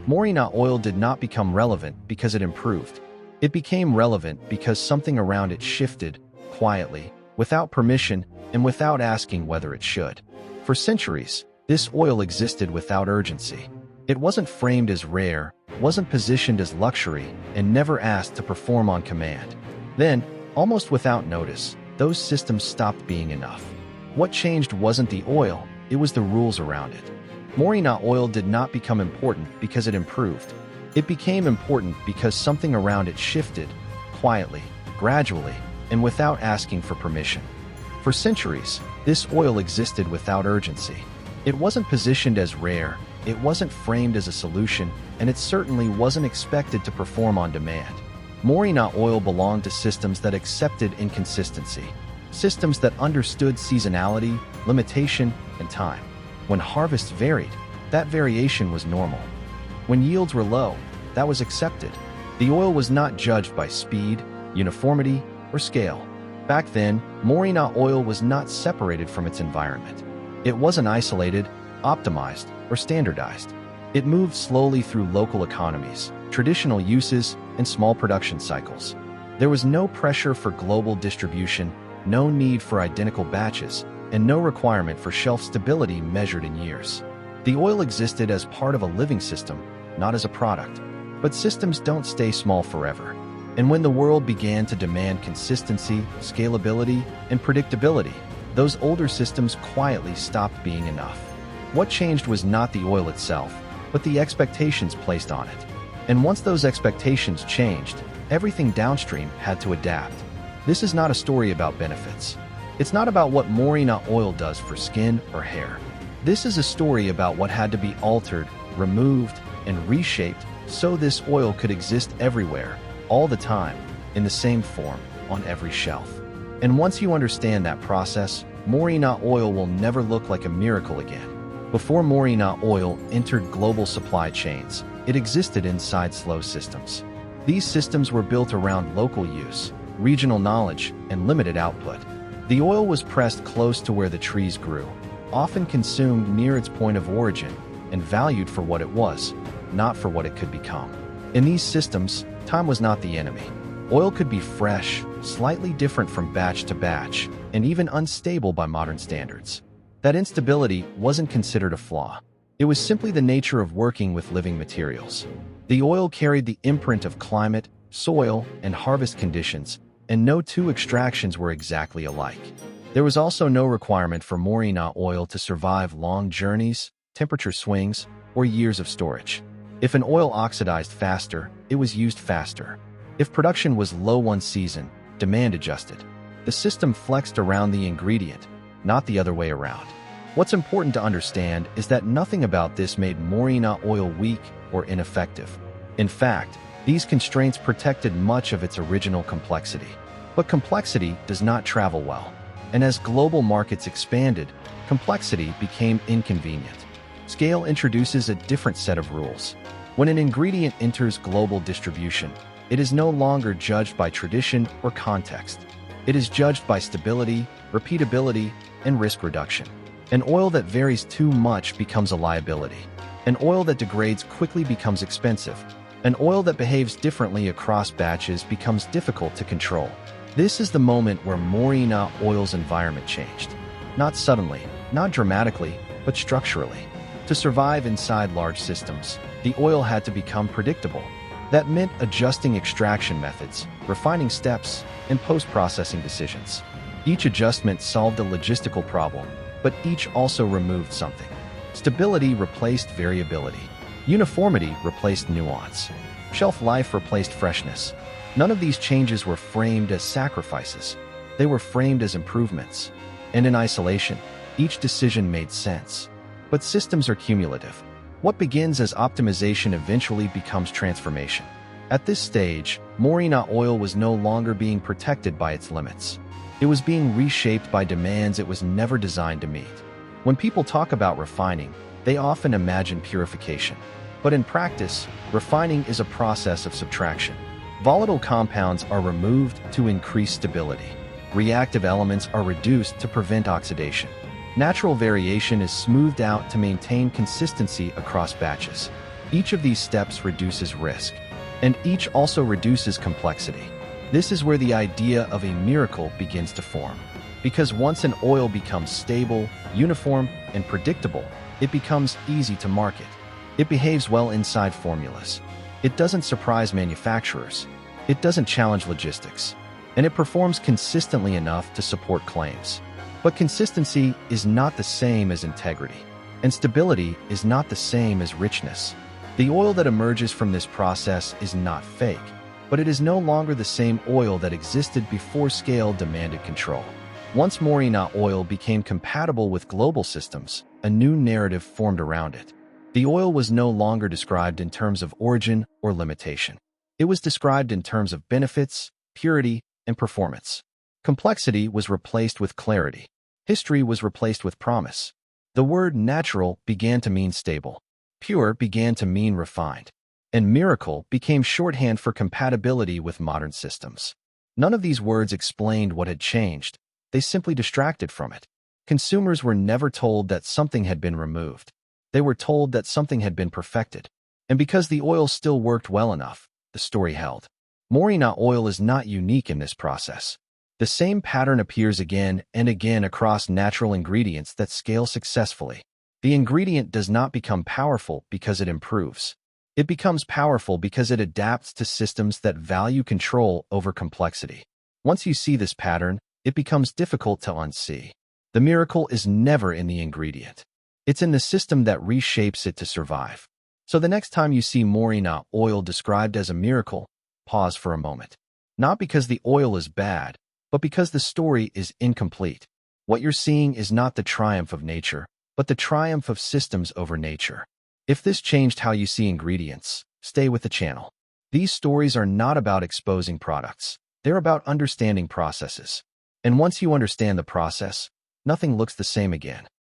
Moringa oil did not become relevant because it improved. It became relevant because something around it shifted, quietly, without permission, and without asking whether it should. For centuries, this oil existed without urgency. It wasn't framed as rare, wasn't positioned as luxury, and never asked to perform on command. Then, almost without notice, those systems stopped being enough. What changed wasn't the oil, it was the rules around it. Moringa oil did not become important because it improved. It became important because something around it shifted, quietly, gradually, and without asking for permission. For centuries, this oil existed without urgency. It wasn't positioned as rare, it wasn't framed as a solution, and it certainly wasn't expected to perform on demand. Moringa oil belonged to systems that accepted inconsistency, systems that understood seasonality, limitation, and time. When harvests varied, that variation was normal. When yields were low, that was accepted. The oil was not judged by speed, uniformity, or scale. Back then, Moringa oil was not separated from its environment. It wasn't isolated, optimized, or standardized. It moved slowly through local economies, traditional uses, and small production cycles. There was no pressure for global distribution, no need for identical batches, and no requirement for shelf stability measured in years. The oil existed as part of a living system, not as a product. But systems don't stay small forever. And when the world began to demand consistency, scalability, and predictability, those older systems quietly stopped being enough. What changed was not the oil itself, but the expectations placed on it. And once those expectations changed, everything downstream had to adapt. This is not a story about benefits. It's not about what Moringa oil does for skin or hair. This is a story about what had to be altered, removed, and reshaped so this oil could exist everywhere, all the time, in the same form, on every shelf. And once you understand that process, Moringa oil will never look like a miracle again. Before Moringa oil entered global supply chains, it existed inside slow systems. These systems were built around local use, regional knowledge, and limited output. The oil was pressed close to where the trees grew, often consumed near its point of origin, and valued for what it was, not for what it could become. In these systems, time was not the enemy. Oil could be fresh, slightly different from batch to batch, and even unstable by modern standards. That instability wasn't considered a flaw. It was simply the nature of working with living materials. The oil carried the imprint of climate, soil, and harvest conditions, and no two extractions were exactly alike. There was also no requirement for Moringa oil to survive long journeys, temperature swings, or years of storage. If an oil oxidized faster, it was used faster. If production was low one season, demand adjusted. The system flexed around the ingredient, not the other way around. What's important to understand is that nothing about this made Moringa oil weak or ineffective. In fact, these constraints protected much of its original complexity. But complexity does not travel well. And as global markets expanded, complexity became inconvenient. Scale introduces a different set of rules. When an ingredient enters global distribution, it is no longer judged by tradition or context. It is judged by stability, repeatability, and risk reduction. An oil that varies too much becomes a liability. An oil that degrades quickly becomes expensive. An oil that behaves differently across batches becomes difficult to control. This is the moment where Moringa oil's environment changed. Not suddenly, not dramatically, but structurally. To survive inside large systems, the oil had to become predictable. That meant adjusting extraction methods, refining steps, and post-processing decisions. Each adjustment solved a logistical problem, but each also removed something. Stability replaced variability. Uniformity replaced nuance. Shelf life replaced freshness. None of these changes were framed as sacrifices. They were framed as improvements. And in isolation, each decision made sense. But systems are cumulative. What begins as optimization eventually becomes transformation. At this stage, Moringa oil was no longer being protected by its limits. It was being reshaped by demands it was never designed to meet. When people talk about refining, they often imagine purification. But in practice, refining is a process of subtraction. Volatile compounds are removed to increase stability. Reactive elements are reduced to prevent oxidation. Natural variation is smoothed out to maintain consistency across batches. Each of these steps reduces risk, and each also reduces complexity. This is where the idea of a miracle begins to form. Because once an oil becomes stable, uniform, and predictable, it becomes easy to market. It behaves well inside formulas. It doesn't surprise manufacturers. It doesn't challenge logistics. And it performs consistently enough to support claims. But consistency is not the same as integrity. And stability is not the same as richness. The oil that emerges from this process is not fake, but it is no longer the same oil that existed before scale demanded control. Once Moringa oil became compatible with global systems, a new narrative formed around it. The oil was no longer described in terms of origin or limitation. It was described in terms of benefits, purity, and performance. Complexity was replaced with clarity. History was replaced with promise. The word natural began to mean stable. Pure began to mean refined. And miracle became shorthand for compatibility with modern systems. None of these words explained what had changed. They simply distracted from it. Consumers were never told that something had been removed. They were told that something had been perfected. And because the oil still worked well enough, the story held. Moringa oil is not unique in this process. The same pattern appears again and again across natural ingredients that scale successfully. The ingredient does not become powerful because it improves. It becomes powerful because it adapts to systems that value control over complexity. Once you see this pattern, it becomes difficult to unsee. The miracle is never in the ingredient. It's in the system that reshapes it to survive. So the next time you see Moringa oil described as a miracle, pause for a moment. Not because the oil is bad, but because the story is incomplete. What you're seeing is not the triumph of nature, but the triumph of systems over nature. If this changed how you see ingredients, stay with the channel. These stories are not about exposing products. They're about understanding processes. And once you understand the process, nothing looks the same again.